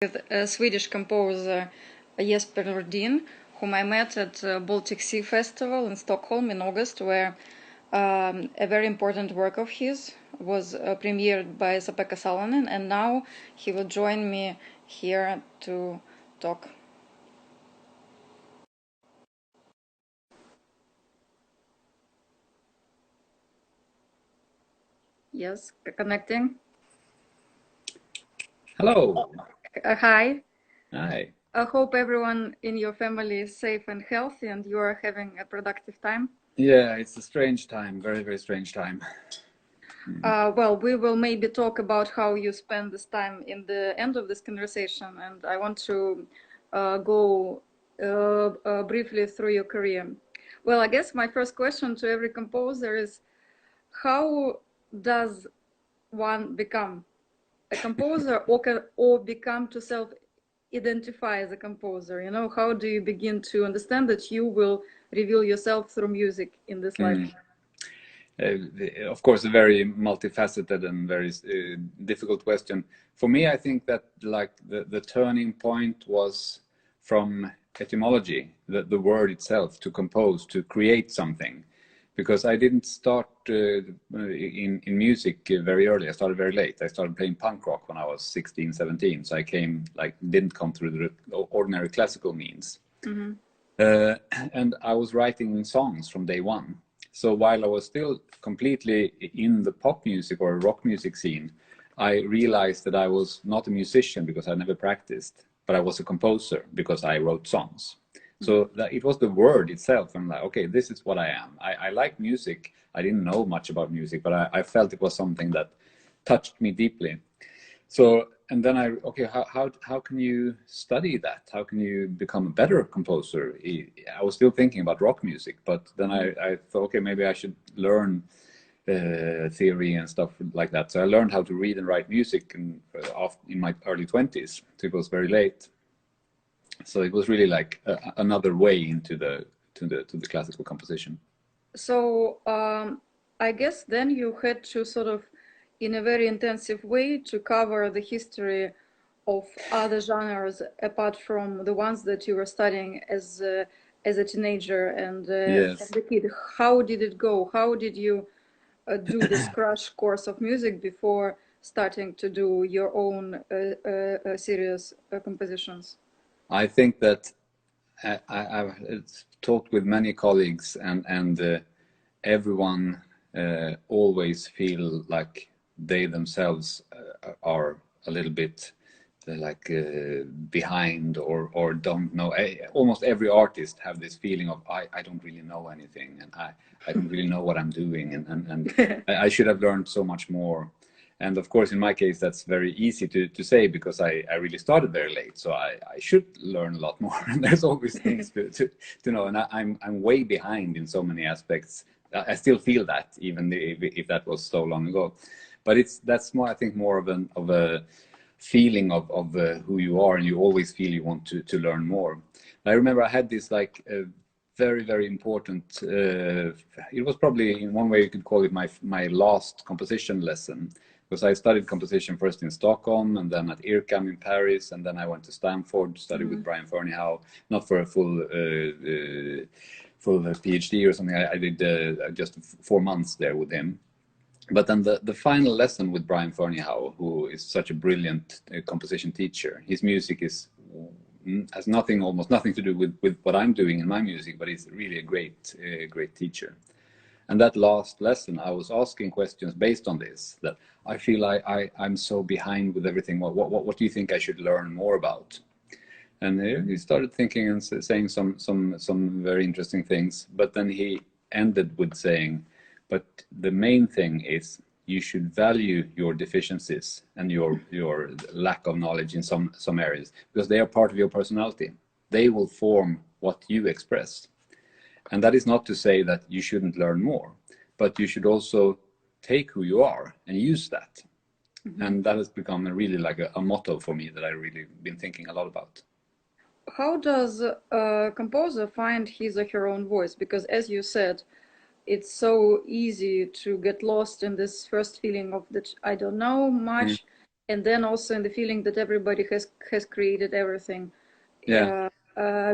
with a Swedish composer Jesper Nordin, whom I met at Baltic Sea Festival in Stockholm in August, where a very important work of his was premiered by Sapeka Salonen, and now he will join me here to talk. Yes, connecting. Hello. Hi. Hi. I hope everyone in your family is safe and healthy and you are having a productive time. Yeah, it's a strange time, very, very strange time. Well, we will maybe talk about how you spend this time in the end of this conversation, and I want to go briefly through your career. Well, I guess my first question to every composer is, how does one become a composer, or become to self-identify as a composer? You know, how do you begin to understand that you will reveal yourself through music in this life? Of course, a very multifaceted and very difficult question. For me, I think that like the turning point was from etymology, the word itself, to compose, to create something. Because I didn't start in music very early. I started very late. I started playing punk rock when I was 16, 17. So I didn't come through the ordinary classical means. And I was writing songs from day one. So while I was still completely in the pop music or rock music scene, I realized that I was not a musician because I never practiced, but I was a composer because I wrote songs. So that it was the word itself. I'm like, okay, this is what I am. I like music. I didn't know much about music, but I felt it was something that touched me deeply. So, and then okay, how can you study that? How can you become a better composer? I was still thinking about rock music, but then I thought, okay, maybe I should learn theory and stuff like that. So I learned how to read and write music in my early 20s. So it was very late. So it was really like another way into the classical composition. So I guess then you had to sort of, in a very intensive way, to cover the history of other genres apart from the ones that you were studying as a teenager and as Yes. a kid. How did it go? How did you do this crash course of music before starting to do your own serious compositions? I think that I've talked with many colleagues, and everyone always feel like they themselves are a little bit behind or don't know. Almost every artist have this feeling of I don't really know anything, and I don't really know what I'm doing, and I should have learned so much more. And of course, in my case, that's very easy to say because I really started very late. So I should learn a lot more. And there's always things to know. And I'm way behind in so many aspects. I still feel that, even if that was so long ago. But that's more, I think, more of a feeling of who you are, and you always feel you want to learn more. I remember I had this like very, very important, it was probably in one way you could call it my last composition lesson, because I studied composition first in Stockholm and then at IRCAM in Paris, and then I went to Stanford to study with Brian Ferneyhough, not for a full PhD or something. I did just 4 months there with him. But then the final lesson with Brian Ferneyhough, who is such a brilliant composition teacher, his music has almost nothing to do with what I'm doing in my music, but he's really a great teacher. And that last lesson, I was asking questions based on this, that I feel I'm so behind with everything. What do you think I should learn more about? And he started thinking and saying some very interesting things. But then he ended with saying, but the main thing is you should value your deficiencies and your lack of knowledge in some areas, because they are part of your personality. They will form what you express. And that is not to say that you shouldn't learn more, but you should also take who you are and use that. And that has become really like a motto for me that I really been thinking a lot about. How does a composer find his or her own voice? Because as you said, it's so easy to get lost in this first feeling of that I don't know much, and then also in the feeling that everybody has created everything Yeah.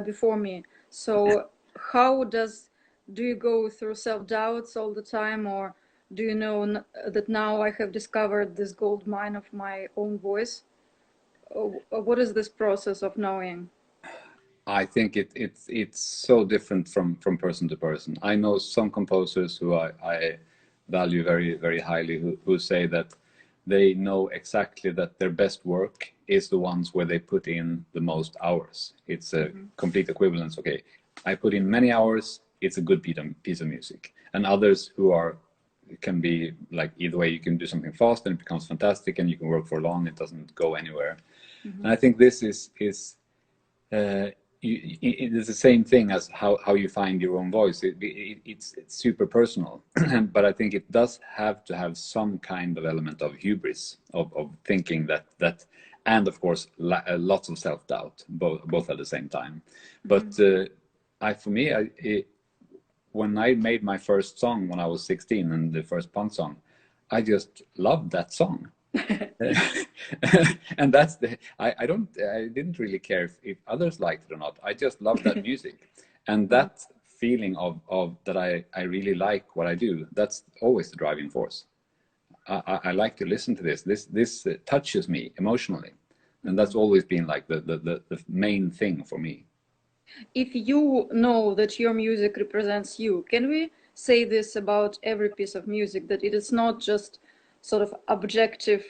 before me. So how do you go through self-doubts all the time, or do you know that now I have discovered this gold mine of my own voice? What is this process of knowing? I think it's so different from person to person. I know some composers who I value very highly who say that they know exactly that their best work is the ones where they put in the most hours. It's a complete equivalence. Okay, I put in many hours, it's a good piece of music. And others who are can be like either way, you can do something fast and it becomes fantastic and you can work for long, it doesn't go anywhere. And I think this is uh, it is the same thing as how you find your own voice. It's super personal, but I think it does have to have some kind of element of hubris, of thinking that, and of course, lots of self-doubt, both at the same time. But for me, when I made my first song when I was 16, and the first punk song, I just loved that song. And that's I didn't really care if others liked it or not. I just loved that music, and that feeling of that I really like what I do, that's always the driving force. I like to listen to this touches me emotionally, and that's always been like the main thing for me. If you know that your music represents you, can we say this about every piece of music, that it is not just sort of objective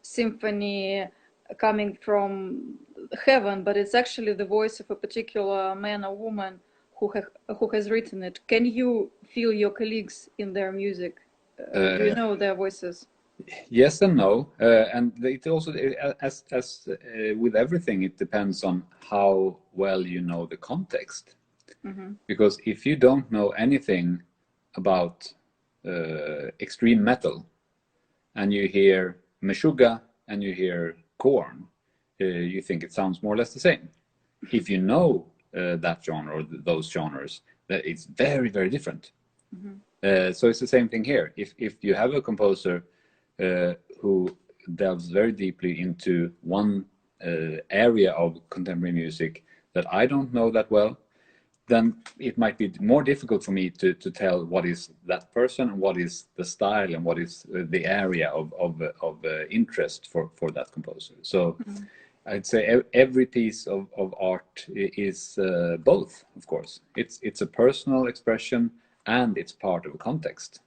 symphony coming from heaven, but it's actually the voice of a particular man or woman who has written it? Can you feel your colleagues in their music? Do you know their voices? Yes and no, and it also, as with everything, it depends on how well you know the context. Because if you don't know anything about extreme metal, and you hear Meshuggah and you hear Korn, you think it sounds more or less the same. If you know that genre or those genres, that it's very different. So it's the same thing here. If you have a composer who delves very deeply into one area of contemporary music that I don't know that well, then it might be more difficult for me to tell what is that person and what is the style and what is the area of interest for that composer. So I'd say every piece of art is both, of course. It's a personal expression and it's part of a context.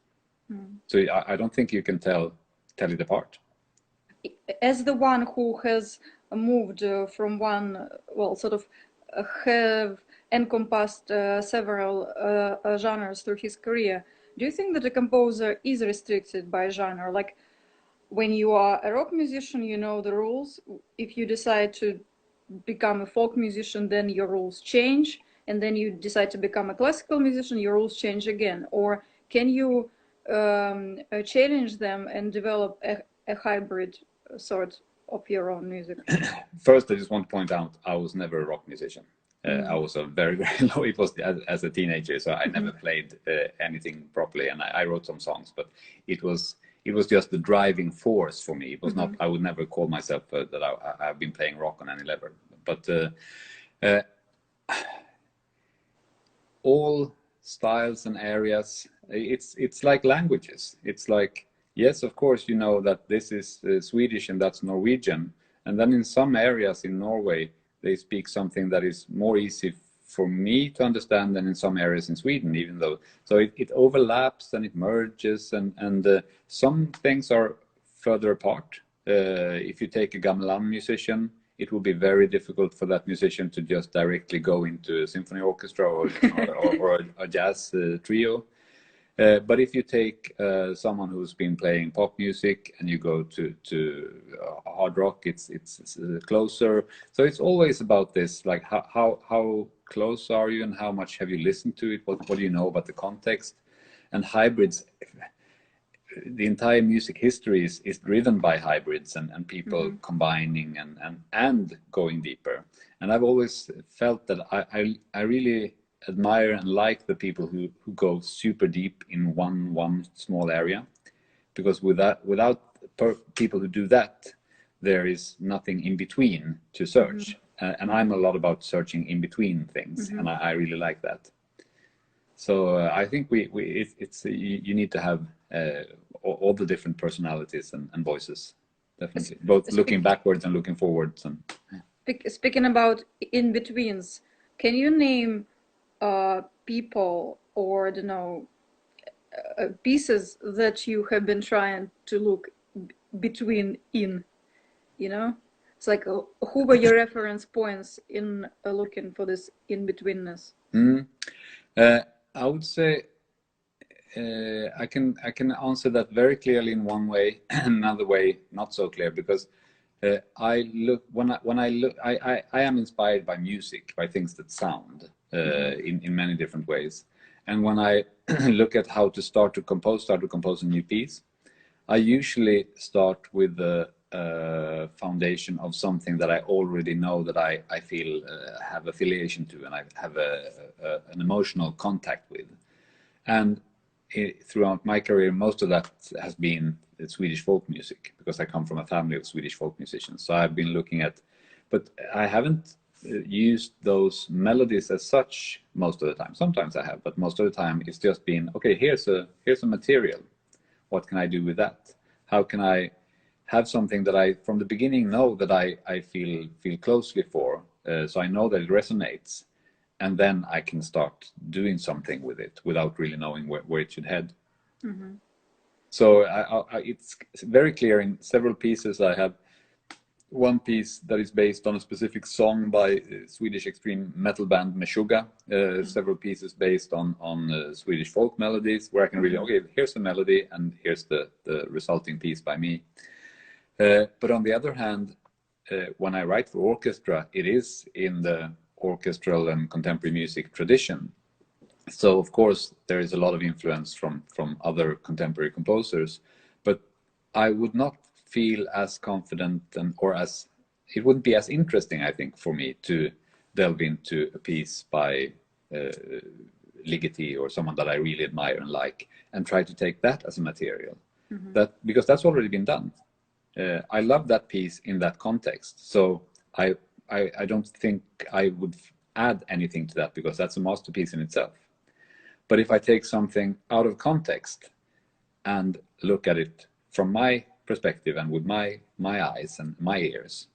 So I don't think you can tell it apart. As the one who has moved from one, well, sort of have encompassed several genres through his career, do you think that a composer is restricted by genre? Like when you are a rock musician, you know the rules. If you decide to become a folk musician, then your rules change. And then you decide to become a classical musician, your rules change again. Or can you challenge them and develop a hybrid sort of your own music? First, I just want to point out I was never a rock musician. I was a very low. It was as a teenager, so I never played anything properly, and I wrote some songs, but it was just the driving force for me. It was not. I would never call myself that I've been playing rock on any level. But all styles and areas, it's like languages. It's like, yes, of course, you know that this is Swedish and that's Norwegian, and then in some areas in Norway they speak something that is more easy for me to understand than in some areas in Sweden, even though. So it overlaps and it merges, and some things are further apart. If you take a gamelan musician, it will be very difficult for that musician to just directly go into a symphony orchestra or a jazz trio. But if you take someone who's been playing pop music and you go to hard rock, it's closer. So it's always about this, like how close are you and how much have you listened to it? What do you know about the context? And hybrids, the entire music history is driven by hybrids and people combining and going deeper. And I've always felt that I really admire and like the people who go super deep in one small area, because without people who do that, there is nothing in between to search. And I'm a lot about searching in between things, and I really like that. So I think you need to have all the different personalities and voices, definitely, both looking backwards and looking forwards. And speaking about in betweens, can you name people, or I don't know, pieces that you have been trying to look between in? You know, it's like who were your reference points in looking for this in betweenness? I would say I can answer that very clearly in one way, another way not so clear, because I am inspired by music, by things that sound in many different ways. And when I look at how to start to compose a new piece, I usually start with the foundation of something that I already know, that I feel have affiliation to, and I have an emotional contact with. And throughout my career, most of that has been Swedish folk music, because I come from a family of Swedish folk musicians. So I've been looking at, but I haven't used those melodies as such most of the time. Sometimes I have, but most of the time it's just been, okay, here's a material. What can I do with that? How can I have something that I, from the beginning, know that I feel closely for, so I know that it resonates, and then I can start doing something with it without really knowing where it should head. So it's very clear in several pieces. I have one piece that is based on a specific song by Swedish extreme metal band Meshuggah, several pieces based on Swedish folk melodies, where I can really, okay, here's the melody and here's the resulting piece by me. But on the other hand, when I write for orchestra, it is in the orchestral and contemporary music tradition. So of course there is a lot of influence from other contemporary composers, but I would not feel as confident, or as it wouldn't be as interesting, I think, for me to delve into a piece by Ligeti or someone that I really admire and like, and try to take that as a material. That, because that's already been done. I love that piece in that context, so I don't think I would add anything to that, because that's a masterpiece in itself. But if I take something out of context and look at it from my perspective and with my eyes and my ears,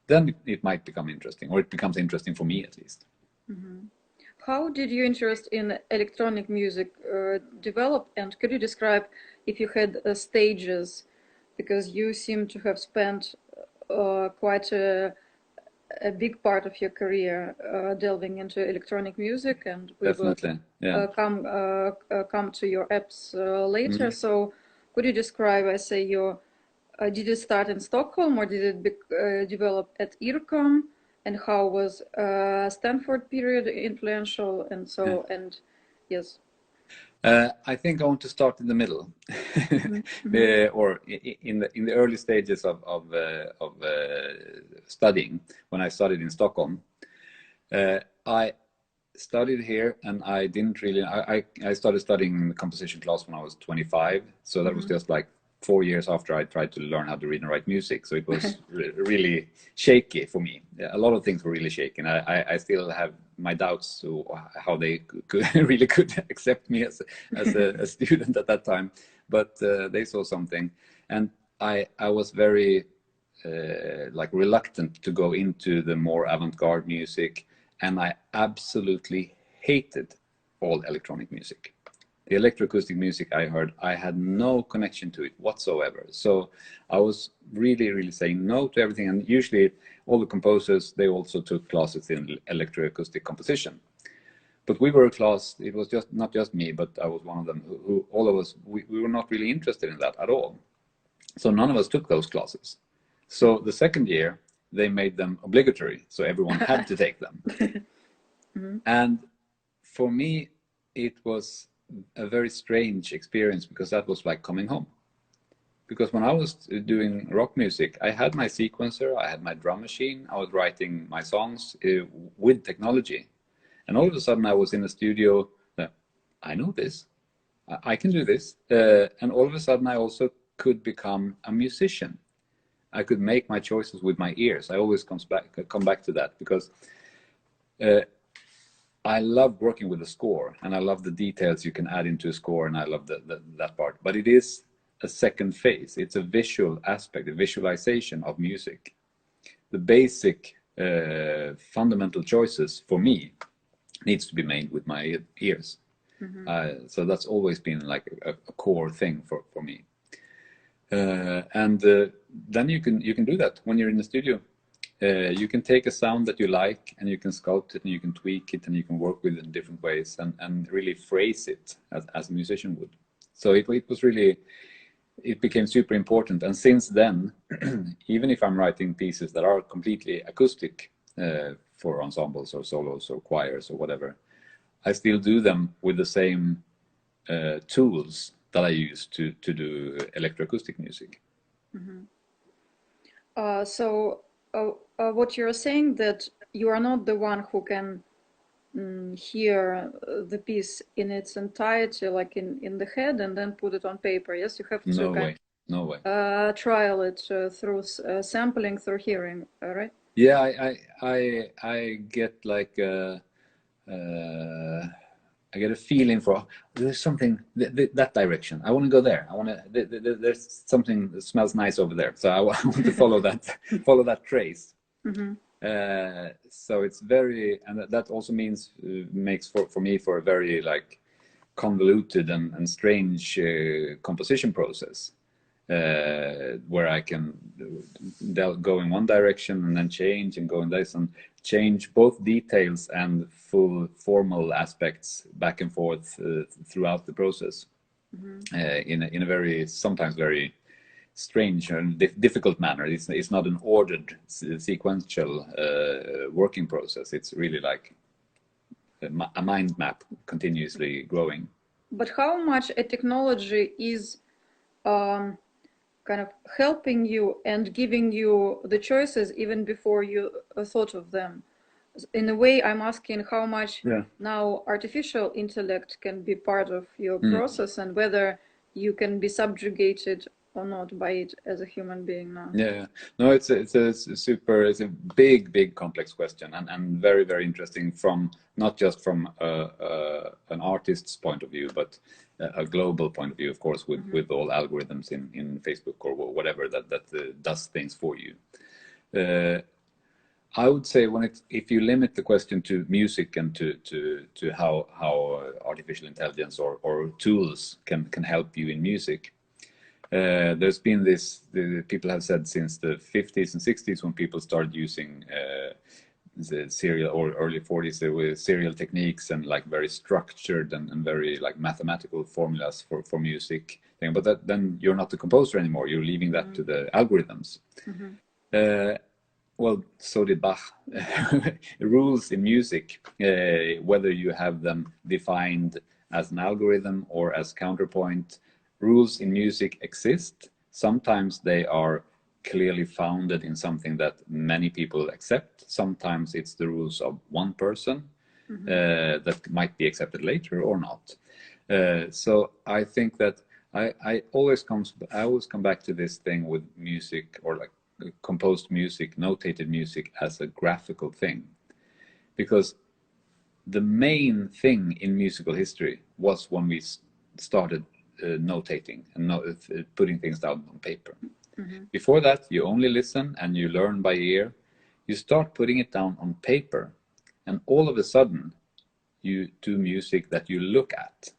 then it might become interesting, or it becomes interesting for me at least. How did your interest in electronic music develop, and could you describe if you had stages, because you seem to have spent quite a big part of your career delving into electronic music, and we Definitely, yeah. come to your apps later. So could you describe, I say, your did it start in Stockholm, or did it develop at IRCOM, and how was Stanford period influential, and so and yes. I think I want to start in the middle, or in the early stages of studying. When I studied in Stockholm, I studied here, and I didn't really. I started studying composition class when I was 25, so that was just like 4 years after I tried to learn how to read and write music. So it was really shaky for me. A lot of things were really shaky, and I still have my doubts to how they could accept me as a student at that time. But they saw something, and I was very like reluctant to go into the more avant-garde music, and I absolutely hated all electronic music. The electroacoustic music I heard, I had no connection to it whatsoever. So I was really saying no to everything. And usually all the composers, they also took classes in electroacoustic composition. But we were a class, it was just not just me, but I was one of them, who all of us, we were not really interested in that at all. So none of us took those classes. So the second year, they made them obligatory. So everyone had to take them. And for me, it was a very strange experience, because that was like coming home. Because when I was doing rock music, I had my sequencer, I had my drum machine, I was writing my songs with technology. And all of a sudden I was in a studio, I know this, I can do this. And all of a sudden I also could become a musician. I could make my choices with my ears. I always come back to that, because I love working with a score, and I love the details you can add into a score, and I love that part. But it is a second phase. It's a visual aspect, a visualization of music. The basic fundamental choices for me needs to be made with my ears. So that's always been like a core thing for me. And then you can do that when you're in the studio. You can take a sound that you like, and you can sculpt it, and you can tweak it, and you can work with it in different ways, and really phrase it as a musician would. So it was really, it became super important. And since then, even if I'm writing pieces that are completely acoustic for ensembles or solos or choirs or whatever, I still do them with the same tools that I use to do electroacoustic music. So what you're saying, that you are not the one who can hear the piece in its entirety, like in the head, and then put it on paper. Yes, you have to No way. Trial it through sampling, through hearing, right? Yeah, I get like I get a feeling for there's something that direction. I want to go there. I want to. There's something that smells nice over there. So I want to follow that trace. So it's very, and that also means makes for me for a very like convoluted and strange composition process. Where I can go in one direction and then change and go in this and change both details and full formal aspects back and forth throughout the process in a very, sometimes very strange and difficult manner. It's not an ordered sequential working process. It's really like a mind map continuously growing. But how much a technology is kind of helping you and giving you the choices even before you thought of them? In a way, I'm asking how much now artificial intellect can be part of your process, and whether you can be subjugated or not by it as a human being now. Yeah, no, it's a big complex question, and very, very interesting, from not just from an artist's point of view, but a global point of view, of course, with all algorithms in Facebook or whatever that does things for you. I would say if you limit the question to music and to how artificial intelligence or tools can help you in music. There's been people have said since the 50s and 60s, when people started using the serial, or early 40s, there were serial techniques and like very structured and very like mathematical formulas for music. But then you're not the composer anymore. You're leaving that to the algorithms. Well, so did Bach. Rules in music, whether you have them defined as an algorithm or as counterpoint, rules in music exist. Sometimes they are clearly founded in something that many people accept. Sometimes it's the rules of one person that might be accepted later or not. So I think that I always come back to this thing with music, or like composed music, notated music, as a graphical thing, because the main thing in musical history was when we started notating and putting things down on paper. Before that, you only listen and you learn by ear. You start putting it down on paper, and all of a sudden you do music that you look at,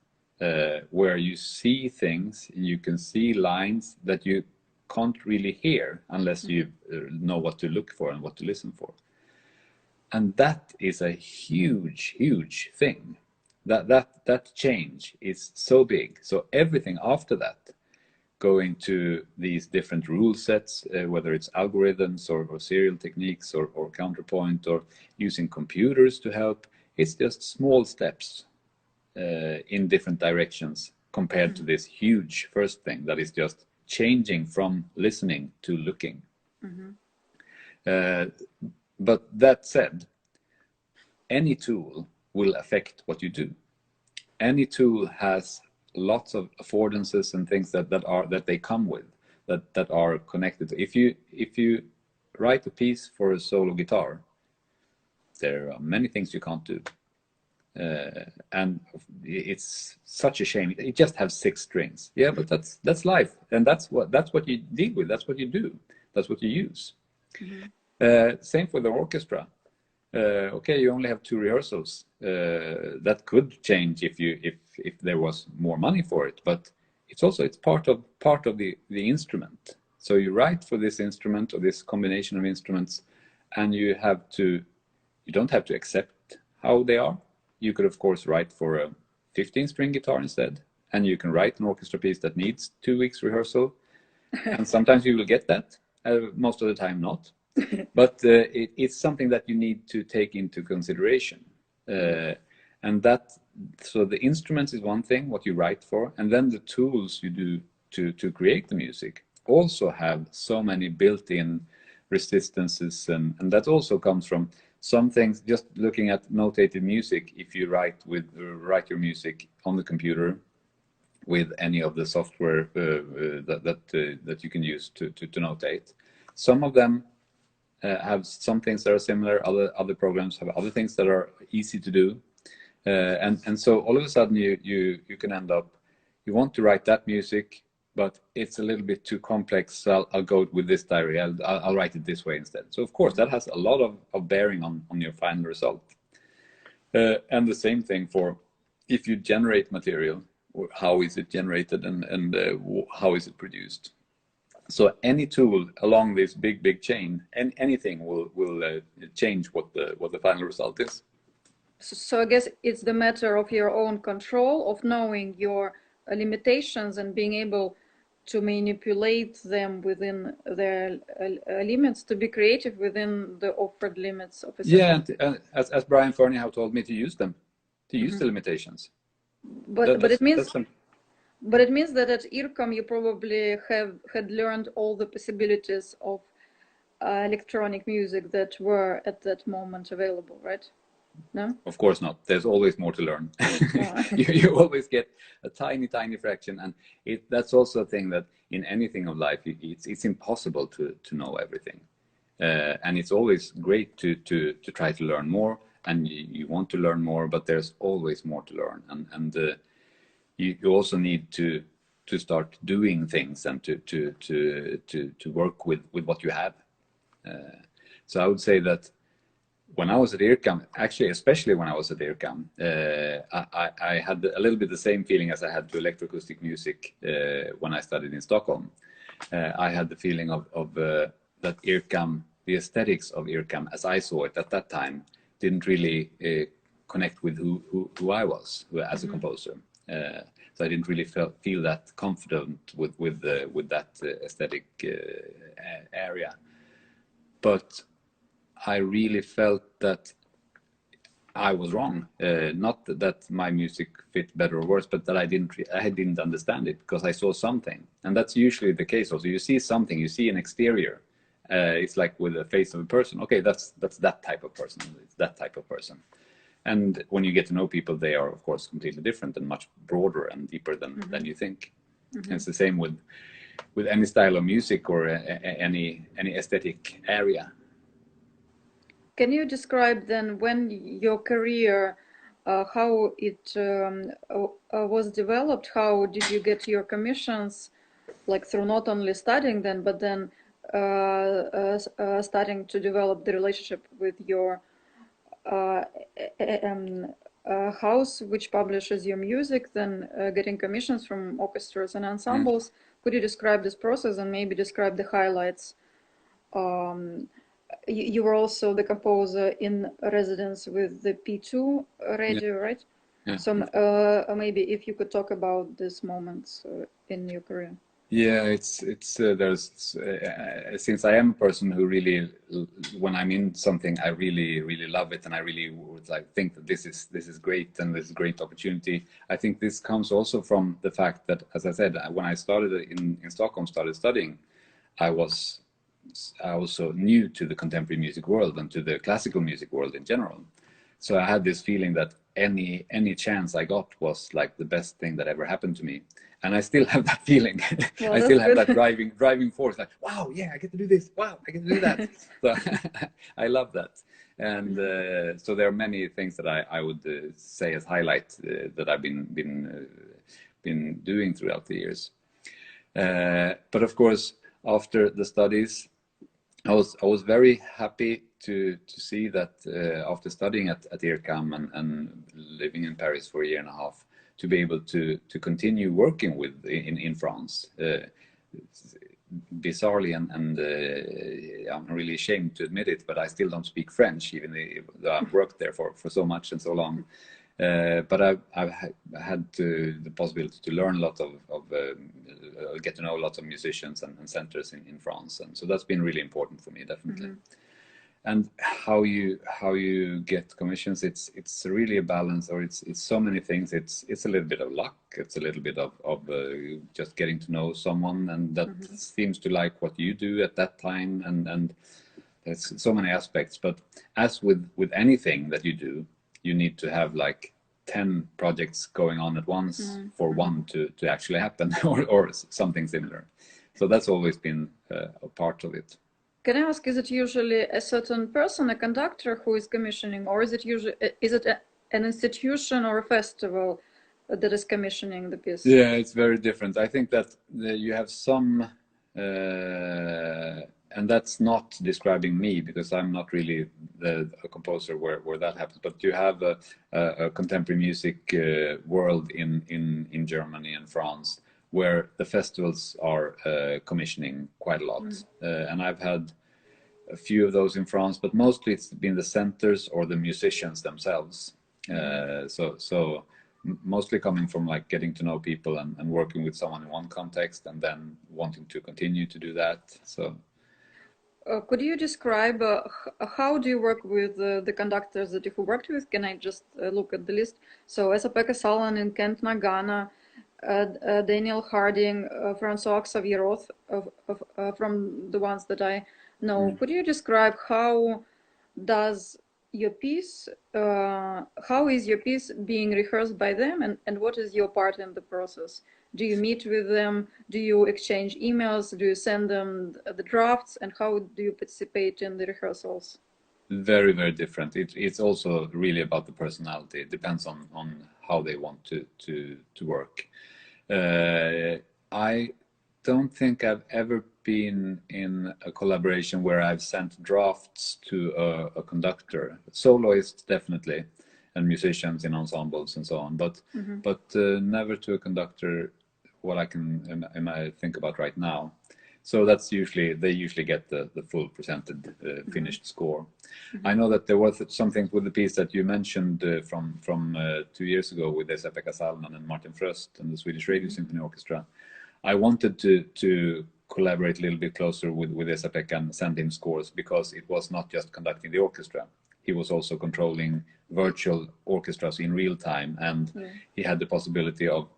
where you see things, you can see lines that you can't really hear unless you know what to look for and what to listen for. And that is a huge thing. That change is so big. So everything after that, going to these different rule sets, whether it's algorithms or serial techniques or counterpoint, or using computers to help, it's just small steps in different directions compared to this huge first thing that is just changing from listening to looking. But that said, any tool will affect what you do. Any tool has lots of affordances and things that they come with. that are connected. If you write a piece for a solo guitar, there are many things you can't do. And it's such a shame. It just has 6 strings. Yeah, but that's life, and that's what you deal with. That's what you do. That's what you use. Same for the orchestra. Okay, you only have 2 rehearsals. That could change if there was more money for it, but it's part of the instrument. So you write for this instrument or this combination of instruments, and you don't have to accept how they are. You could of course write for a 15-string guitar instead, and you can write an orchestra piece that needs 2 weeks rehearsal, and sometimes you will get that. Most of the time not. But it's something that you need to take into consideration. So the instruments is one thing, what you write for, and then the tools you do to create the music also have so many built-in resistances, and that also comes from some things. Just looking at notated music, if you write your music on the computer with any of the software that you can use to notate, some of them have some things that are similar. Other programs have other things that are easy to do, and so all of a sudden you can end up, you want to write that music, but it's a little bit too complex. So I'll go with this diary. I'll write it this way instead. So of course that has a lot of bearing on your final result. And the same thing for if you generate material, how is it generated and how is it produced. So any tool along this big chain, and anything will change what the final result is. So I guess it's the matter of your own control, of knowing your limitations and being able to manipulate them within their limits, to be creative within the offered limits of a system. Yeah, as Brian Fernie have told me, to use them, to use the limitations. But it means that at IRCAM you probably had learned all the possibilities of electronic music that were at that moment available, right? No? Of course not. There's always more to learn. You always get a tiny fraction, and that's also a thing that in anything of life, it's impossible to know everything. And it's always great to try to learn more, and you want to learn more, but there's always more to learn. And you also need to start doing things and to work with what you have. So I would say that when I was at IRCAM, actually, especially when I was at IRCAM, I had a little bit the same feeling as I had to electroacoustic music when I studied in Stockholm. I had the feeling of that IRCAM, the aesthetics of IRCAM, as I saw it at that time, didn't really connect with who I was as a composer. So I didn't really feel that confident with that aesthetic area. But I really felt that I was wrong. Not that my music fit better or worse, but that I didn't understand it because I saw something, and that's usually the case. Also, you see something, you see an exterior. It's like with the face of a person. Okay, that's that type of person. It's that type of person. And when you get to know people, they are of course completely different and much broader and deeper than you think. And it's the same with any style of music or any aesthetic area. Can you describe then when your career, how it was developed? How did you get your commissions, like through not only studying then, but then starting to develop the relationship with your house, which publishes your music, then getting commissions from orchestras and ensembles? Could you describe this process and maybe describe the highlights? You were also the composer in residence with the P2 radio, right? Yeah. So maybe if you could talk about these moments in your career. Yeah, it's there's since I am a person who really, when I'm in something, I really love it, and I really would think that this is great and this is a great opportunity. I think this comes also from the fact that, as I said, when I started in Stockholm, started studying, I was also new to the contemporary music world and to the classical music world in general. So I had this feeling that any chance I got was like the best thing that ever happened to me. And I still have that feeling. Well, I still have good. that driving force. Like, wow, yeah, I get to do this. Wow, I get to do that. So I love that. And so there are many things that I would say as highlight that I've been doing throughout the years. But of course, after the studies, I was very happy to see that after studying at IRCAM and living in Paris for a year and a half, to be able to continue working with in France. Bizarrely, and I'm really ashamed to admit it, but I still don't speak French, even though I've worked there for so much and so long. But I've had the possibility to learn a lot get to know lots of musicians and centers in France, and so that's been really important for me, definitely. And how you get commissions, it's really a balance, or it's so many things. It's a little bit of luck. It's a little bit of just getting to know someone, and that seems to like what you do at that time, and there's so many aspects. But as with anything that you do, you need to have like 10 projects going on at once for one to actually happen, or something similar. So that's always been a part of it. Can I ask, is it usually a certain person, a conductor, who is commissioning, or is it usually an institution or a festival that is commissioning the piece? Yeah, it's very different. I think that you have some, and that's not describing me, because I'm not really a composer where that happens. But you have a contemporary music world in Germany and France, where the festivals are commissioning quite a lot. And I've had a few of those in France, but mostly it's been the centers or the musicians themselves. So mostly coming from like getting to know people and working with someone in one context, and then wanting to continue to do that. So could you describe how do you work with the conductors that you worked with? Can I just look at the list? So Esa-Pekka Salonen and Kent Nagana, Daniel Harding, Francois Xavier Roth, from the ones that I know. Could you describe how does your piece, how is your piece being rehearsed by them, and what is your part in the process? Do you meet with them? Do you exchange emails? Do you send them the drafts? And how do you participate in the rehearsals? Very, very different. It's also really about the personality. It depends on how they want to work. I don't think I've ever been in a collaboration where I've sent drafts to a conductor. Soloists definitely, and musicians in ensembles and so on, but never to a conductor. What I think about right now. So that's they usually get the full presented finished score. I know that there was some things with the piece that you mentioned from 2 years ago with Esa-Pekka Salonen and Martin Fröst and the Swedish Radio Symphony Orchestra. I wanted to collaborate a little bit closer with Esa-Pekka and send him scores, because it was not just conducting the orchestra. He was also controlling virtual orchestras in real time, and he had the possibility of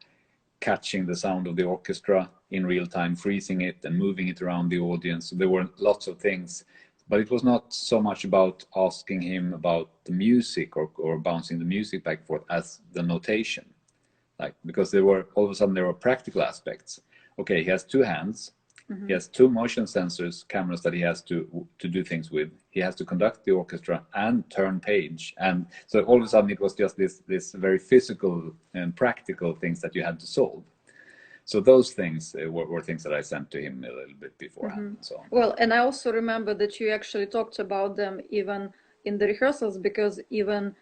catching the sound of the orchestra in real time, freezing it and moving it around the audience. So there were lots of things, but it was not so much about asking him about the music or bouncing the music back and forth as the notation. Like, because there were all of a sudden there were practical aspects. Okay, he has two hands. He has two motion sensors, cameras that he has to do things with. He has to conduct the orchestra and turn page. And so all of a sudden it was just this very physical and practical things that you had to solve. So those things were things that I sent to him a little bit beforehand. And so on. Well, and I also remember that you actually talked about them even in the rehearsals, because even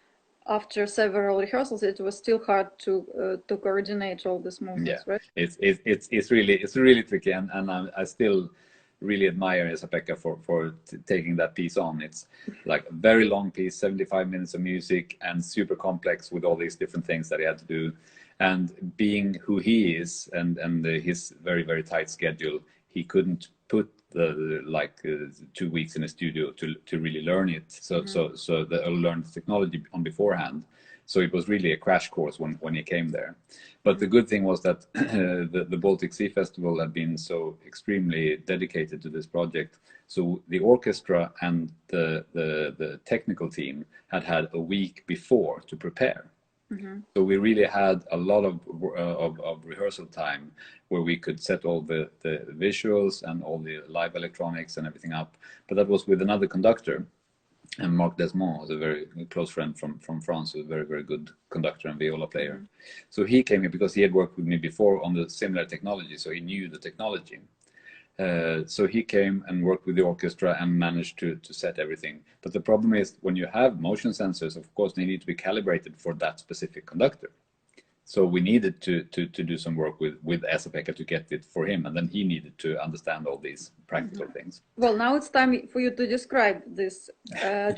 after several rehearsals, it was still hard to coordinate all these movements, right? It's really tricky, and I still really admire Esa-Pekka for taking that piece on. It's like a very long piece, 75 minutes of music, and super complex with all these different things that he had to do. And being who he is, and his very, very tight schedule, he couldn't put the 2 weeks in a studio to really learn it. So learn the technology on beforehand. So it was really a crash course when he came there. But the good thing was that the Baltic Sea Festival had been so extremely dedicated to this project. So the orchestra and the technical team had a week before to prepare. So we really had a lot of rehearsal time where we could set all the visuals and all the live electronics and everything up. But that was with another conductor. And Marc Desmond was a very close friend from France, a very, very good conductor and viola player. So he came here because he had worked with me before on the similar technology, so he knew the technology. So he came and worked with the orchestra and managed to set everything. But the problem is when you have motion sensors, of course, they need to be calibrated for that specific conductor. So we needed to do some work with Esa-Pekka to get it for him, and then he needed to understand all these practical things. Well, now it's time for you to describe this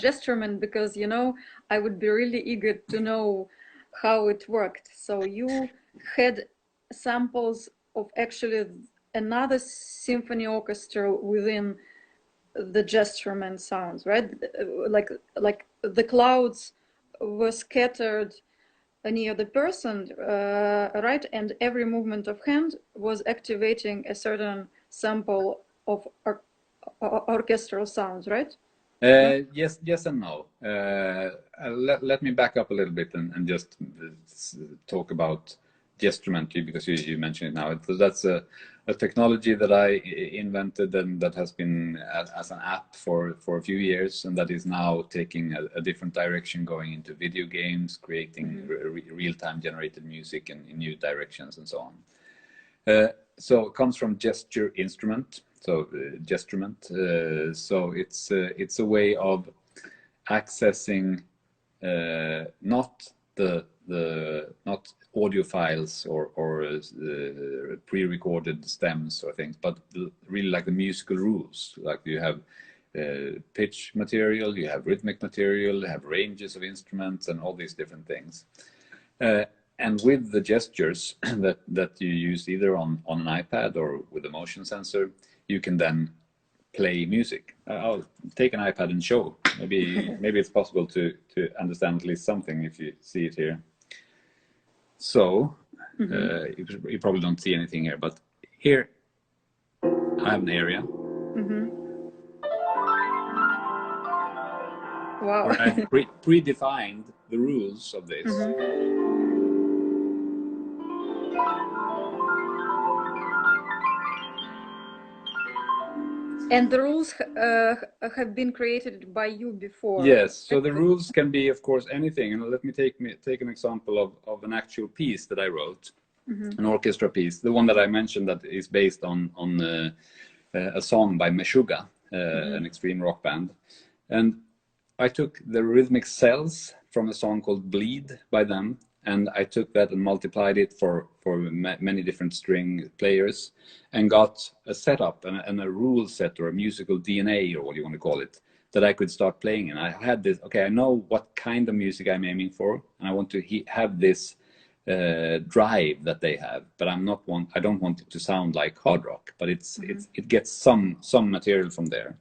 gestureman, because, you know, I would be really eager to know how it worked. So you had samples of actually another symphony orchestra within the gestureman sounds, right? Like the clouds were scattered near the person, right? And every movement of hand was activating a certain sample of orchestral sounds, right? Yes and no. Let me back up a little bit and just talk about gestureman, because you mentioned it now. That's a technology that I invented and that has been as an app for a few years, and that is now taking a different direction, going into video games, creating real-time generated music in new directions and so on. So it comes from gesture instrument. So gestureman. So it's a way of accessing not not audio files or pre-recorded stems or things, but really like the musical rules. Like you have pitch material, you have rhythmic material, you have ranges of instruments, and all these different things. And with the gestures that you use either on an iPad or with a motion sensor, you can then play music. I'll take an iPad and show. Maybe it's possible to understand at least something if you see it here. So you probably don't see anything here, but here I have an area. Wow. Where I've predefined the rules of this. And the rules have been created by you before. Yes, so the rules can be, of course, anything. And let me take an example of an actual piece that I wrote, an orchestra piece, the one that I mentioned that is based on a song by Meshuggah, an extreme rock band. And I took the rhythmic cells from a song called Bleed by them, and I took that and multiplied it for many different string players and got a setup and a rule set or a musical DNA or what you want to call it that I could start playing. And I had this, okay, I know what kind of music I'm aiming for, and I want to have this drive that they have, but I don't want it to sound like hard rock, but it gets some material from there.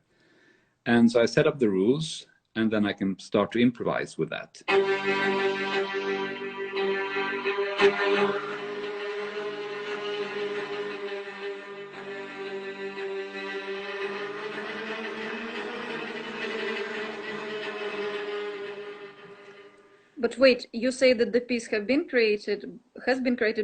And so I set up the rules, and then I can start to improvise with that. But wait, you say that the piece has been created,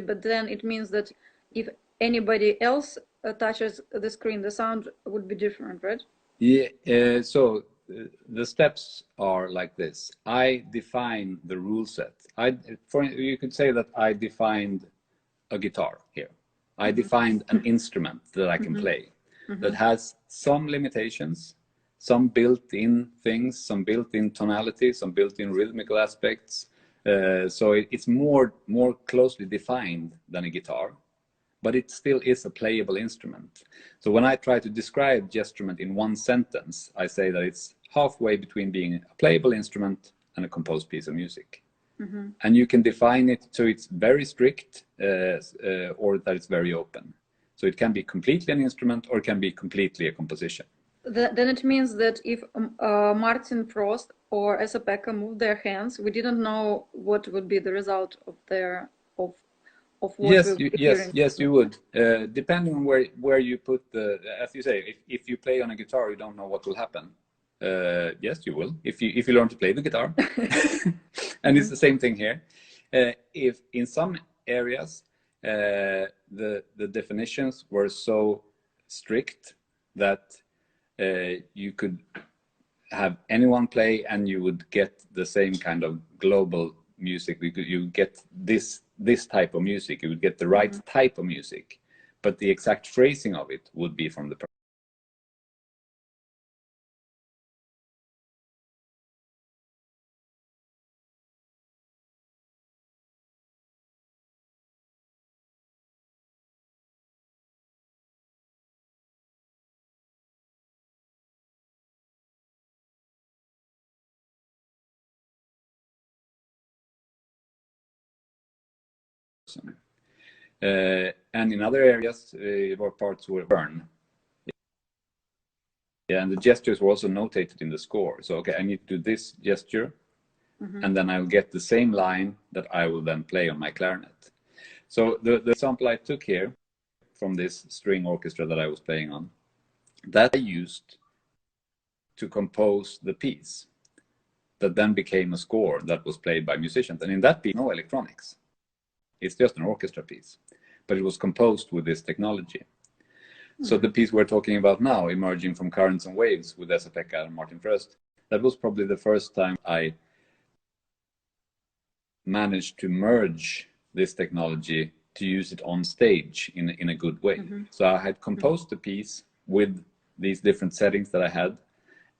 but then it means that if anybody else touches the screen, the sound would be different, right? Yeah, so the steps are like this. I define the rule set. You could say that I defined a guitar here. I defined an instrument that I can play that has some limitations, some built-in things, some built-in tonality, some built-in rhythmical aspects. So it's more closely defined than a guitar, but it still is a playable instrument. So when I try to describe gestureman in one sentence, I say that it's halfway between being a playable instrument and a composed piece of music. And you can define it so it's very strict or that it's very open. So it can be completely an instrument or it can be completely a composition. Then it means that if Martin Frost or Esa-Pekka moved their hands, we didn't know what would be the result of their of what we Yes, would be yes, hearing. yes, you would. Depending on where you put the, as you say, if you play on a guitar, you don't know what will happen. Yes, you will if you learn to play the guitar, and it's the same thing here. If in some areas the definitions were so strict that you could have anyone play and you would get the same kind of global music. You get this type of music. You would get the right type of music, but the exact phrasing of it would be from the person. And in other areas, or parts were burn. Yeah, and the gestures were also notated in the score. So, okay, I need to do this gesture, and then I'll get the same line that I will then play on my clarinet. So the example I took here from this string orchestra that I was playing on, that I used to compose the piece that then became a score that was played by musicians. And in that piece, no electronics. It's just an orchestra piece, but it was composed with this technology. So the piece we're talking about now, Emerging from Currents and Waves with Esa-Pekka and Martin Frost, that was probably the first time I managed to merge this technology to use it on stage in a good way. So I had composed the piece with these different settings that I had,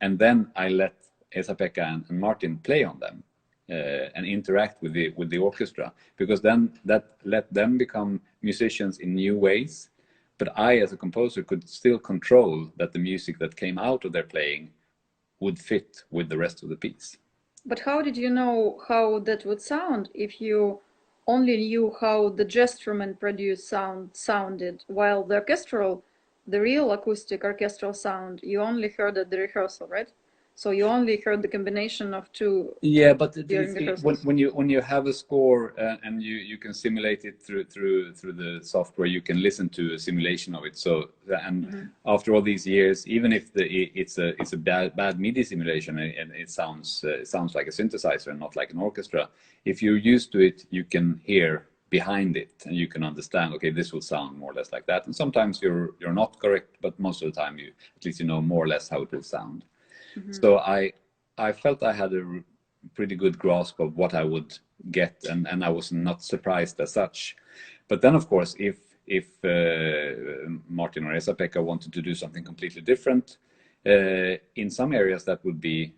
and then I let Esa-Pekka and Martin play on them and interact with the orchestra, because then that let them become musicians in new ways. But I, as a composer, could still control that the music that came out of their playing would fit with the rest of the piece. But how did you know how that would sound if you only knew how the gestureman produced sounded, while the real acoustic orchestral sound, you only heard at the rehearsal, right? So you only heard the combination of two Yeah, but during rehearsals. when you have a score and you can simulate it through the software, you can listen to a simulation of it. So and after all these years, even if it's a bad MIDI simulation and it sounds like a synthesizer and not like an orchestra, if you're used to it, you can hear behind it and you can understand, okay, this will sound more or less like that. And sometimes you're not correct, but most of the time you at least you know more or less how it will sound. So I felt I had a pretty good grasp of what I would get, and I was not surprised as such. But then, of course, if Martin or Esa-Pekka wanted to do something completely different, in some areas that would be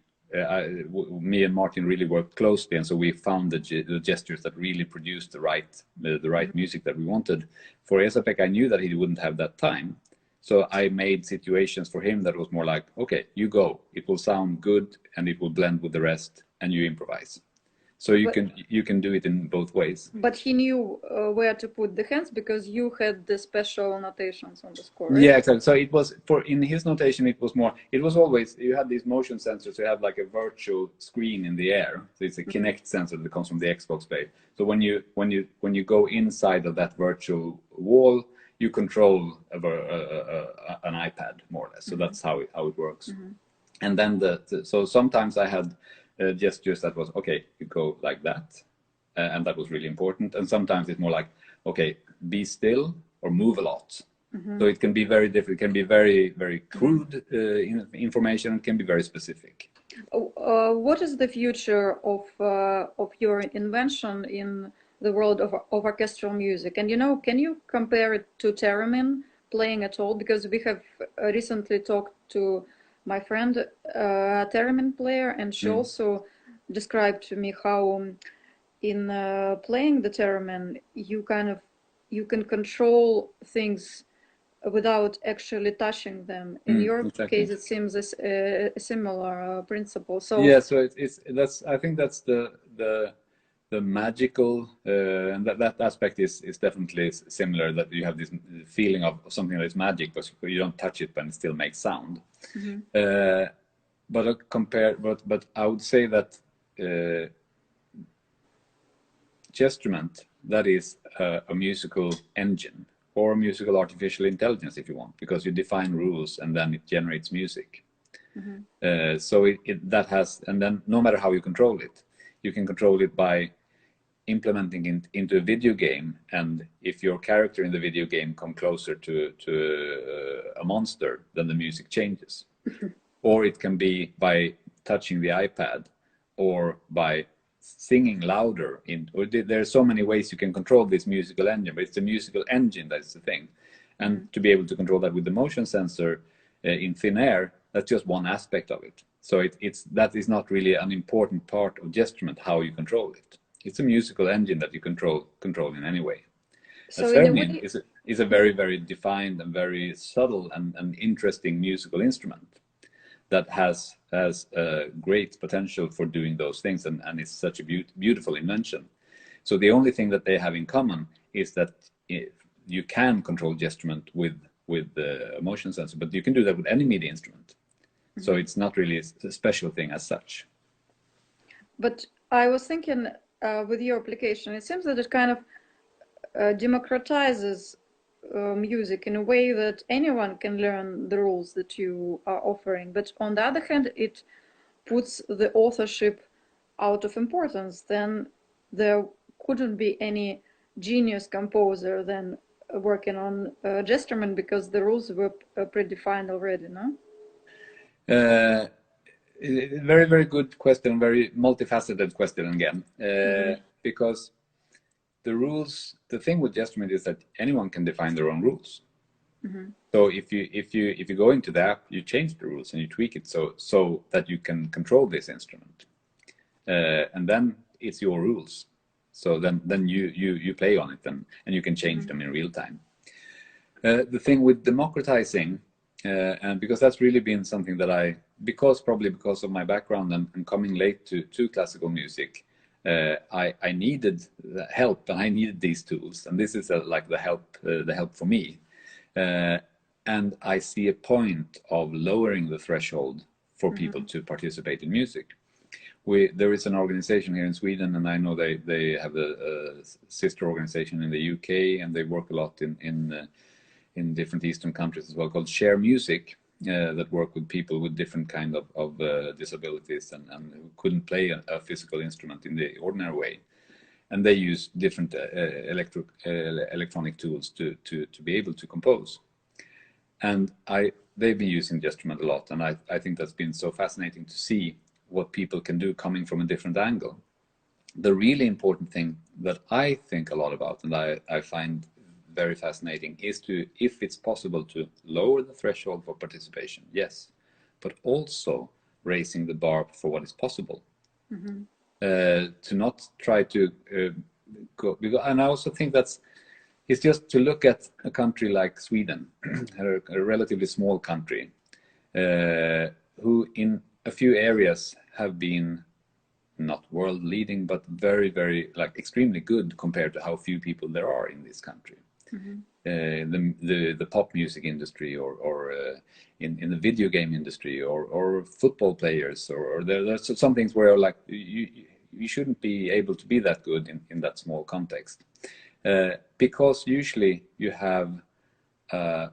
me and Martin really worked closely, and so we found the gestures that really produced the right music that we wanted. For Esa-Pekka, I knew that he wouldn't have that time. So I made situations for him that was more like, okay, you go. It will sound good and it will blend with the rest, and you improvise. So you can do it in both ways. But he knew where to put the hands because you had the special notations on the score, right? Yeah, exactly. So it was in his notation. It was always you had these motion sensors. You have like a virtual screen in the air. So it's a Kinect sensor that comes from the Xbox Play. So when you go inside of that virtual wall, you control an iPad more or less. So that's how it works. And then so sometimes I had gestures that was okay. You go like that, and that was really important. And sometimes it's more like okay, be still or move a lot. So it can be very different. It can be very very crude information. It can be very specific. What is the future of your invention in the world of orchestral music? And can you compare it to theremin playing at all? Because we have recently talked to my friend, theremin player, and she also described to me how in playing the theremin you can control things without actually touching them. In your exactly. case, it seems a similar principle. So yeah, so it's that's I think that's the the magical, and that aspect is definitely similar, that you have this feeling of something that is magic, but you don't touch it, but it still makes sound. But I would say that gestument, that is a musical engine, or a musical artificial intelligence, if you want, because you define rules and then it generates music. So that has, and then no matter how you control it, you can control it by implementing it into a video game, and if your character in the video game come closer to a monster, then the music changes. Or it can be by touching the iPad, or by singing louder. There are so many ways you can control this musical engine, but it's the musical engine that is the thing. And to be able to control that with the motion sensor in thin air, that's just one aspect of it. So that is not really an important part of gestument, how you control it. It's a musical engine that you control in any way. So theremin is a very, very defined and very subtle and interesting musical instrument that has a great potential for doing those things, and it's such a beautiful invention. So the only thing that they have in common is that you can control gestument with the motion sensor, but you can do that with any MIDI instrument. So it's not really a special thing as such. But I was thinking, with your application, it seems that it kind of democratizes music in a way that anyone can learn the rules that you are offering. But on the other hand, it puts the authorship out of importance. Then there couldn't be any genius composer then working on gestument, because the rules were predefined already, no? Very, very good question, very multifaceted question again. Because the rules, the thing with gestument is that anyone can define their own rules. So if you go into the app, you change the rules and you tweak it so that you can control this instrument, and then it's your rules. So then you play on it, and you can change them in real time. The thing with democratizing, and because that's really been something that probably because of my background and coming late to classical music, I needed help, and I needed these tools, and this is like the help for me. And I see a point of lowering the threshold for people to participate in music. There is an organization here in Sweden, and I know they have a sister organization in the UK, and they work a lot in different Eastern countries as well, called Share Music, that work with people with different kind of disabilities and who couldn't play a physical instrument in the ordinary way. And they use different electronic tools to be able to compose. And they've been using gestument a lot, and I think that's been so fascinating to see what people can do coming from a different angle. The really important thing that I think a lot about, and I find very fascinating, is if it's possible to lower the threshold for participation, yes, but also raising the bar for what is possible. To not try to go, and I also think it's just to look at a country like Sweden, a relatively small country, who in a few areas have been not world leading, but very, very extremely good compared to how few people there are in this country. The pop music industry, or in the video game industry, or football players, or there's some things where you shouldn't be able to be that good in that small context, because usually you have a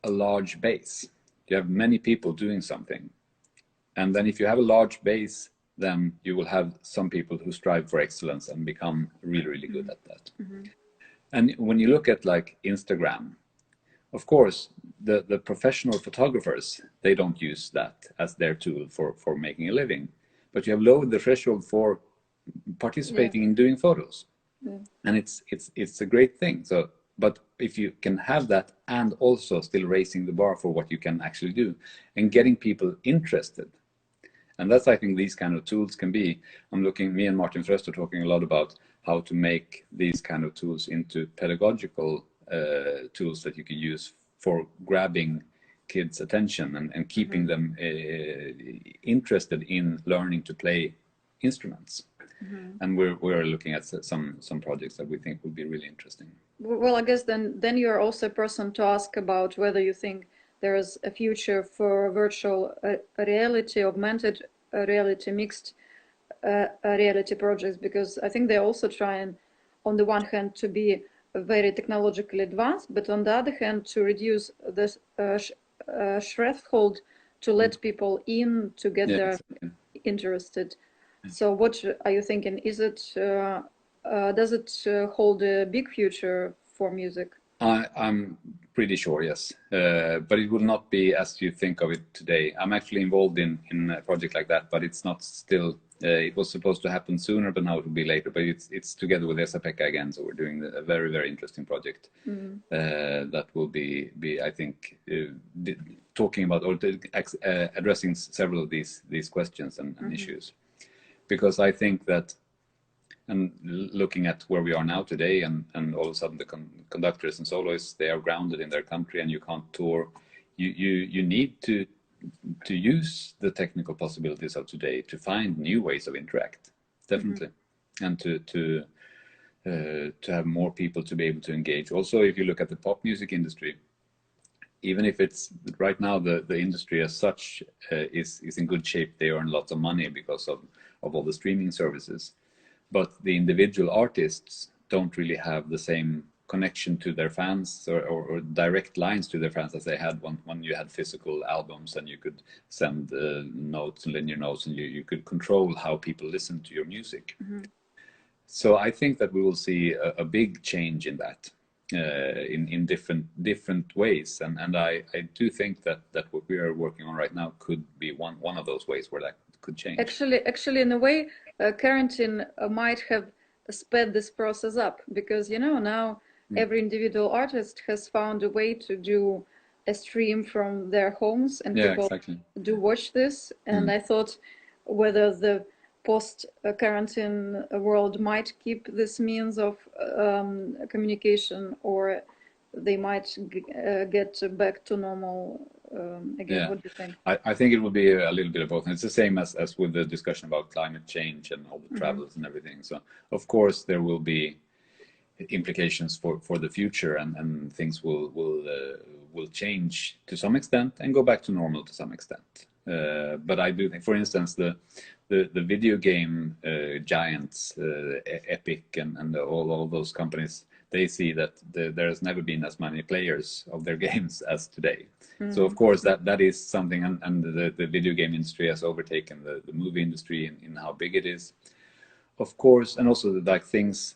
large base. You have many people doing something, and then if you have a large base, then you will have some people who strive for excellence and become really, really good at that. And when you look at Instagram, of course, the professional photographers, they don't use that as their tool for making a living, but you have lowered the threshold for participating in doing photos, and it's a great thing. So, but if you can have that and also still raising the bar for what you can actually do and getting people interested, and that's, I think, these kind of tools can be. Me and Martin Fröst are talking a lot about how to make these kind of tools into pedagogical tools that you can use for grabbing kids' attention and keeping them interested in learning to play instruments. and we're looking at some projects that we think would be really interesting. Well, I guess then you're also a person to ask about whether you think there is a future for virtual reality, augmented reality, mixed reality projects, because I think they're also trying, on the one hand, to be very technologically advanced, but on the other hand, to reduce this threshold to let people in, to get them interested. So what are you thinking? Is it does it hold a big future for music? I'm pretty sure, yes. But it will not be as you think of it today. I'm actually involved in a project like that, but it's not still. It was supposed to happen sooner, but now it will be later. But it's together with SAPECA again, so we're doing a very, very interesting project that will be I think talking about or addressing several of these questions and issues, because I think that. And looking at where we are now today, and all of a sudden the conductors and soloists, they are grounded in their country, and you can't tour. You need to use the technical possibilities of today to find new ways of interact, definitely, and to have more people to be able to engage. Also, if you look at the pop music industry, even if it's right now the industry as such is in good shape, they earn lots of money because of all the streaming services. But the individual artists don't really have the same connection to their fans or direct lines to their fans as they had when you had physical albums and you could send notes and linear notes, and you could control how people listen to your music. So I think that we will see a big change in that in different ways, and I do think that what we are working on right now could be one of those ways where that could change. Actually, in a way, quarantine might have sped this process up, because now every individual artist has found a way to do a stream from their homes, and people do watch this. And I thought whether the post-quarantine world might keep this means of communication, or they might get back to normal again. What do you think? I think it will be a little bit of both. And it's the same as with the discussion about climate change and all the travels and everything. So of course there will be implications for the future, and things will change to some extent and go back to normal to some extent. But I do think, for instance, the video game giants, Epic and all those companies, they see that there has never been as many players of their games as today. So of course that is something, and the video game industry has overtaken the movie industry in how big it is, of course. And also like things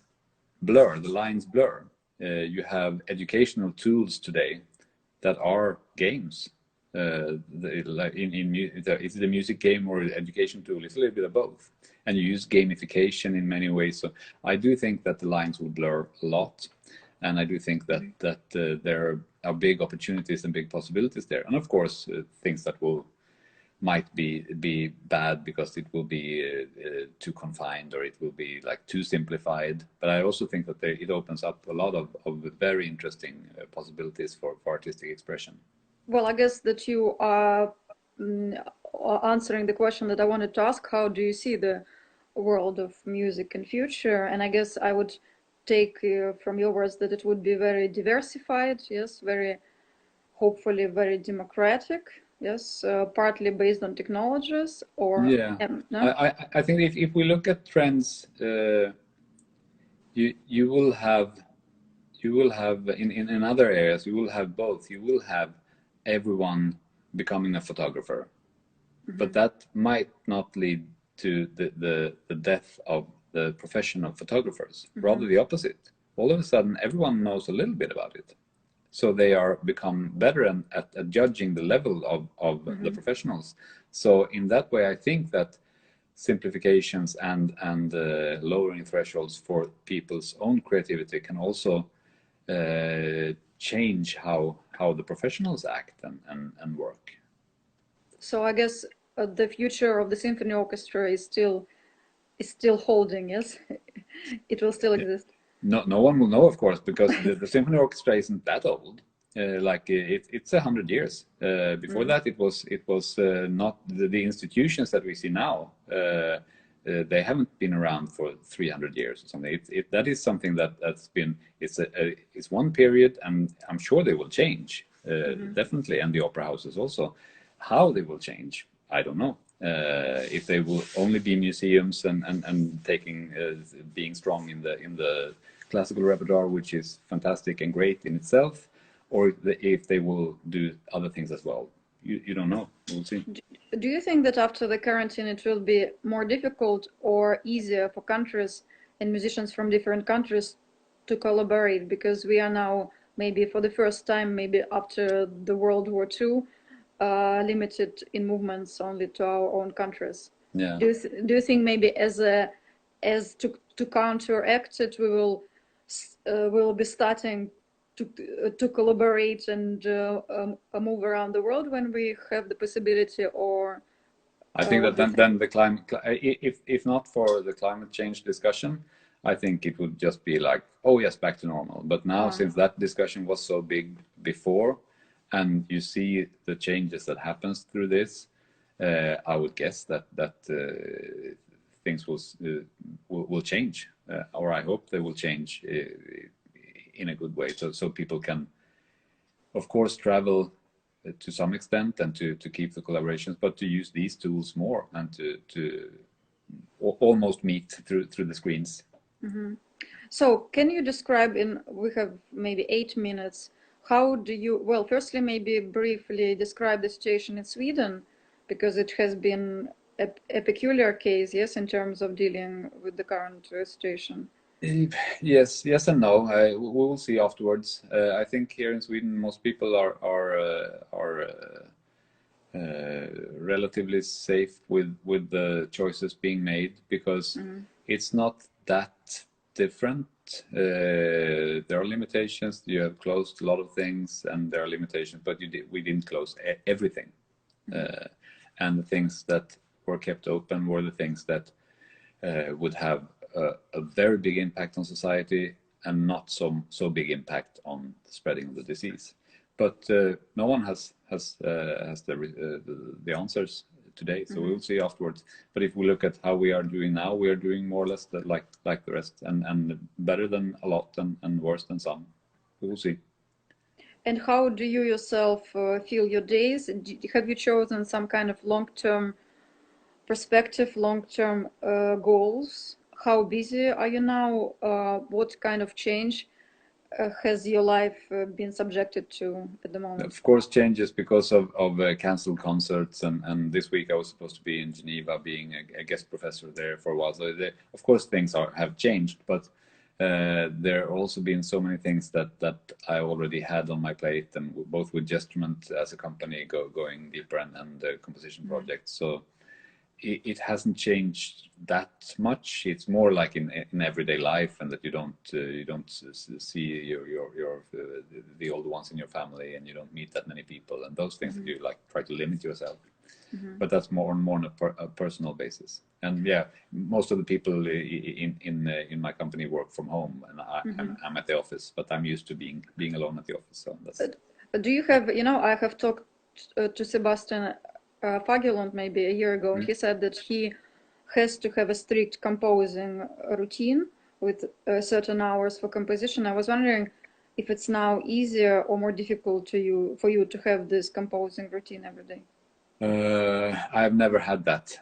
blur, the lines blur. You have educational tools today that are games. Like it's the music game or the education tool. It's a little bit of both, and you use gamification in many ways. So I do think that the lines will blur a lot, and I do think that there are big opportunities and big possibilities there. And of course, things that might be bad because it will be too confined, or it will be like too simplified. But I also think that it opens up a lot of very interesting possibilities for artistic expression. Well, I guess that you are answering the question that I wanted to ask. How do you see the world of music in future? And I guess I would take from your words that it would be very diversified, yes, very, hopefully very democratic, yes, partly based on technologies, or no? I think if we look at trends, you will have in other areas, you will have both. You will have everyone becoming a photographer, but that might not lead to the death of the profession of photographers. Rather the opposite. All of a sudden everyone knows a little bit about it, so they are become better at judging the level of the professionals. So in that way I think that simplifications and lowering thresholds for people's own creativity can also change how the professionals act and work. So I guess the future of the symphony orchestra is still holding, yes? It will still exist. No one will know, of course, because the symphony orchestra isn't that old. It's 100 years. Before that, it was not the institutions that we see now. they haven't been around for 300 years or something. That is something that's been, it's one period, and I'm sure they will change, definitely, and the opera houses also. How they will change, I don't know. If they will only be museums and taking being strong in the classical repertoire, which is fantastic and great in itself, or if they will do other things as well. You don't know. We'll see. Do you think that after the quarantine it will be more difficult or easier for countries and musicians from different countries to collaborate? Because we are now, maybe for the first time, maybe after the World War II, limited in movements only to our own countries. Yeah. Do you think maybe as to counteract it, we will be starting to collaborate and move around the world when we have the possibility? Or I think that then the climate, if not for the climate change discussion, I think it would just be like, oh yes, back to normal. But now, since that discussion was so big before, and you see the changes that happens through this, I would guess that things will change, or I hope they will change in a good way, so people can, of course, travel to some extent and to keep the collaborations, but to use these tools more and to almost meet through the screens. Mm-hmm. So can you describe, we have maybe 8 minutes, how do you, well, firstly, maybe briefly describe the situation in Sweden, because it has been a peculiar case, yes, in terms of dealing with the current situation. Yes and no. We will see afterwards. I think here in Sweden, most people are relatively safe with the choices being made, because it's not that different. There are limitations. You have closed a lot of things, and there are limitations, but we didn't close everything. And the things that were kept open were the things that would have a very big impact on society, and not so big impact on the spreading of the disease. But no one has the answers today, so we'll see afterwards. But if we look at how we are doing now, we are doing more or less like the rest, and better than a lot, and worse than some. We will see. And how do you yourself feel your days? Have you chosen some kind of long-term perspective, long-term goals? How busy are you now? What kind of change has your life been subjected to at the moment? Of course, changes because of cancelled concerts, and this week I was supposed to be in Geneva, being a guest professor there for a while. So of course things have changed, but there have also been so many things that I already had on my plate, and both with Gestrument as a company going deeper, and the composition project. So it hasn't changed that much. It's more like in everyday life, and that you don't see the old ones in your family, and you don't meet that many people, and those things that you like try to limit yourself. But that's more and more on a personal basis. And yeah, most of the people in my company work from home, and I'm at the office, but I'm used to being alone at the office. So that's. Do you have, I have talked to Sebastian Fagerlund maybe a year ago, and he said that he has to have a strict composing routine with certain hours for composition. I was wondering if it's now easier or more difficult for you to have this composing routine every day. I've never had that.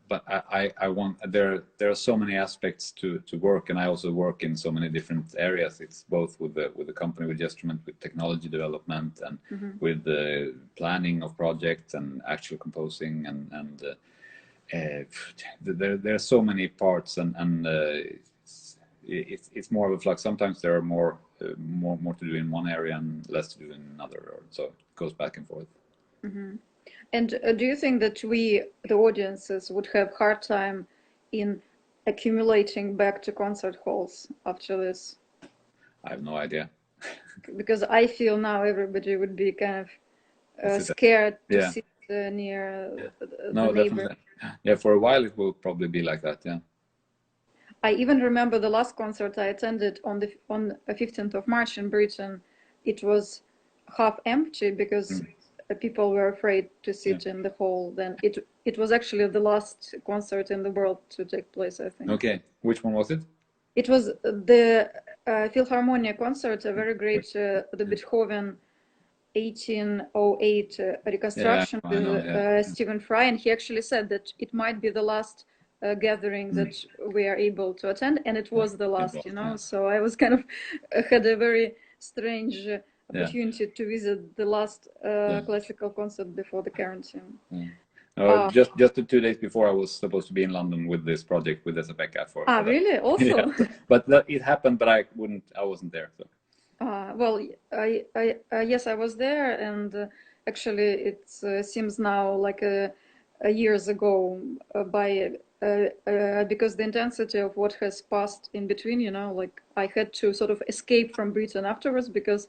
But I want, there are so many aspects to work, and I also work in so many different areas. It's both with the company, with Gestrument, with technology development, and with the planning of projects, and actual composing, and there are so many parts, and it's more of a flux. Sometimes there are more to do in one area and less to do in another, so it goes back and forth. And do you think that the audiences, would have hard time in accumulating back to concert halls after this? I have no idea. Because I feel now everybody would be kind of scared to sit near the neighbor. Definitely. Yeah, for a while it will probably be like that. Yeah. I even remember the last concert I attended on the 15th of March in Britain. It was half empty because people were afraid to sit in the hall. Then it was actually the last concert in the world to take place, I think. Okay, which one was it? It was the Philharmonia concert, a very great the Beethoven 1808 reconstruction with Stephen Fry, and he actually said that it might be the last gathering that we are able to attend, and it was the last, you know. So I was kind of had a very strange opportunity to visit the last classical concert before the quarantine. Just 2 days before, I was supposed to be in London with this project with Jesper for really? Also, yeah. But it happened, but I wasn't there. So. Well, yes, I was there, and actually, it seems now like years ago because the intensity of what has passed in between, you know, like I had to sort of escape from Britain afterwards because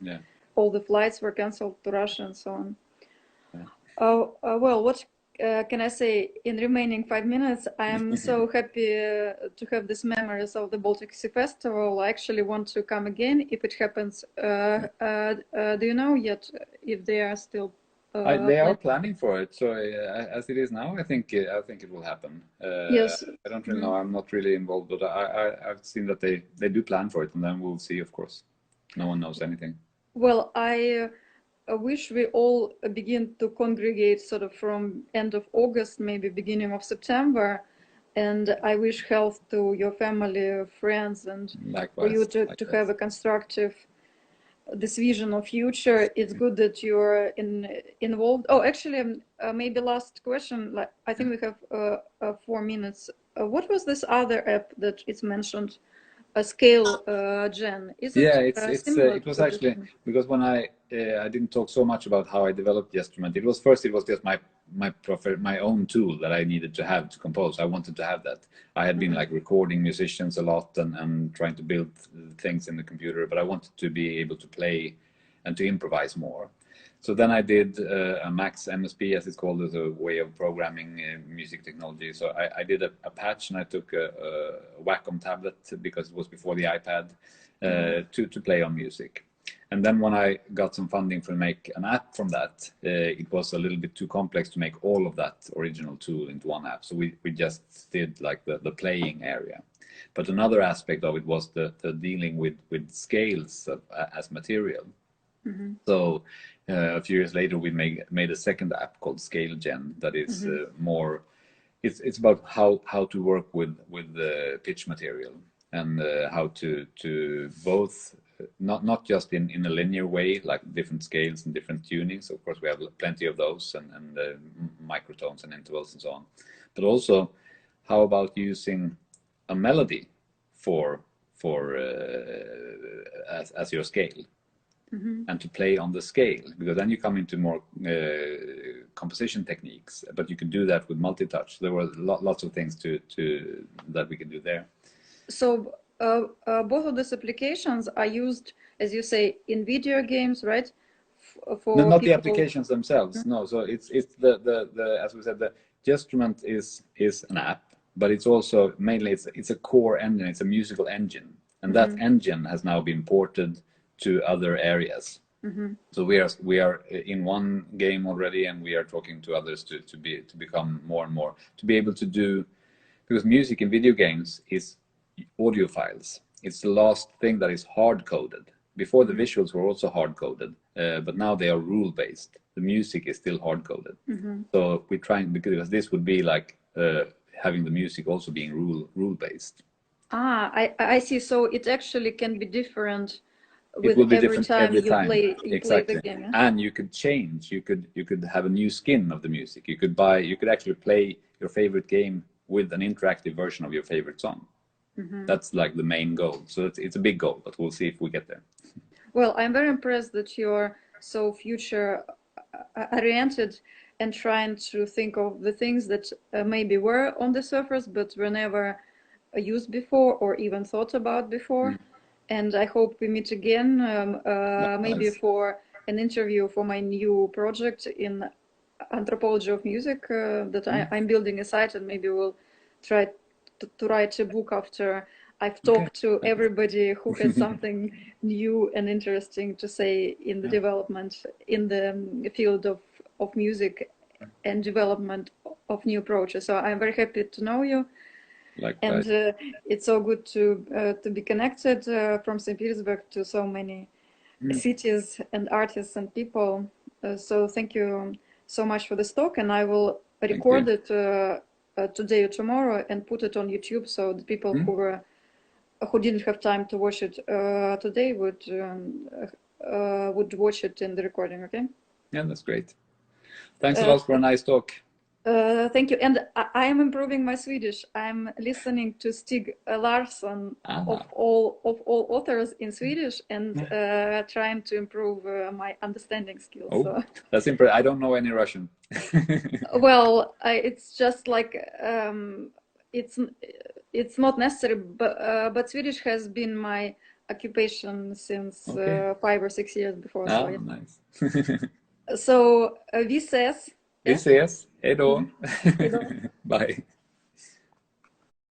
all the flights were cancelled to Russia and so on. Well, what can I say? In remaining 5 minutes, I am so happy to have these memories of the Baltic Sea Festival. I actually want to come again if it happens. Do you know yet if they are still? They are planning for it. So as it is now, I think it will happen. Yes. I don't really know. I'm not really involved, but I've seen that they do plan for it, and then we'll see. Of course, no one knows anything. Well, I wish we all begin to congregate sort of from end of August, maybe beginning of September. And I wish health to your family, friends, and likewise, for you to have a constructive this vision of future. It's good that you're involved. Oh, actually, maybe last question. Like I think we have 4 minutes. What was this other app that is mentioned? A scale gen. Is it? It was actually because when I didn't talk so much about how I developed the instrument. It was just my own tool that I needed to have to compose. I wanted to have that. I had been like recording musicians a lot and trying to build things in the computer, but I wanted to be able to play and to improvise more. So then I did a Max MSP, as it's called, as a way of programming music technology. So I did a patch, and I took a Wacom tablet because it was before the iPad to play on music. And then when I got some funding to make an app from that, it was a little bit too complex to make all of that original tool into one app. So we just did like the playing area. But another aspect of it was the dealing with scales as material. So a few years later, we made a second app called Scale Gen that is more. It's about how to work with the pitch material and how to both not just in a linear way, like different scales and different tunings. Of course, we have plenty of those and microtones and intervals and so on. But also, how about using a melody as your scale? And to play on the scale, because then you come into more composition techniques, but you can do that with multi-touch. There were lots of things that we can do there. So both of these applications are used, as you say, in video games, right? No, not the applications themselves. No, so it's the as we said, the Gestrument is an app, but it's also mainly it's a core engine. It's a musical engine, and that engine has now been ported to other areas. So we are in one game already, and we are talking to others to become more and more to be able to do, because music in video games is audio files. It's the last thing that is hard coded. Before the visuals were also hard coded, but now they are rule based. The music is still hard coded. So we're trying, because this would be like having the music also being rule based. I see. So it actually can be different. It will be different every time. You Exactly. play the game, yeah? And you could change. You could have a new skin of the music. You could actually play your favorite game with an interactive version of your favorite song. That's like the main goal. So it's a big goal, but we'll see if we get there. Well, I'm very impressed that you're so future oriented and trying to think of the things that maybe were on the surface but were never used before or even thought about before. And I hope we meet again, maybe for an interview for my new project in anthropology of music that I'm building a site, and maybe we'll try to write a book after I've talked to everybody who has something new and interesting to say in the development in the field of of music and development of new approaches. So I'm very happy to know you. Likewise. And it's so good to be connected from St. Petersburg to so many cities and artists and people. So thank you so much for this talk, and I will record it today or tomorrow and put it on YouTube, so the people who didn't have time to watch it today would watch it in the recording. Okay. Yeah, that's great. Thanks a lot for a nice talk. Thank you. And I am improving my Swedish. I'm listening to Stig Larsson of all authors in Swedish and trying to improve my understanding skills. Oh, so. That's impressive. I don't know any Russian. Well, it's just like it's not necessary, but Swedish has been my occupation since 5 or 6 years before. Ah, so, yeah. Nice. So vi ses. Vi ses. Hej då. Bye.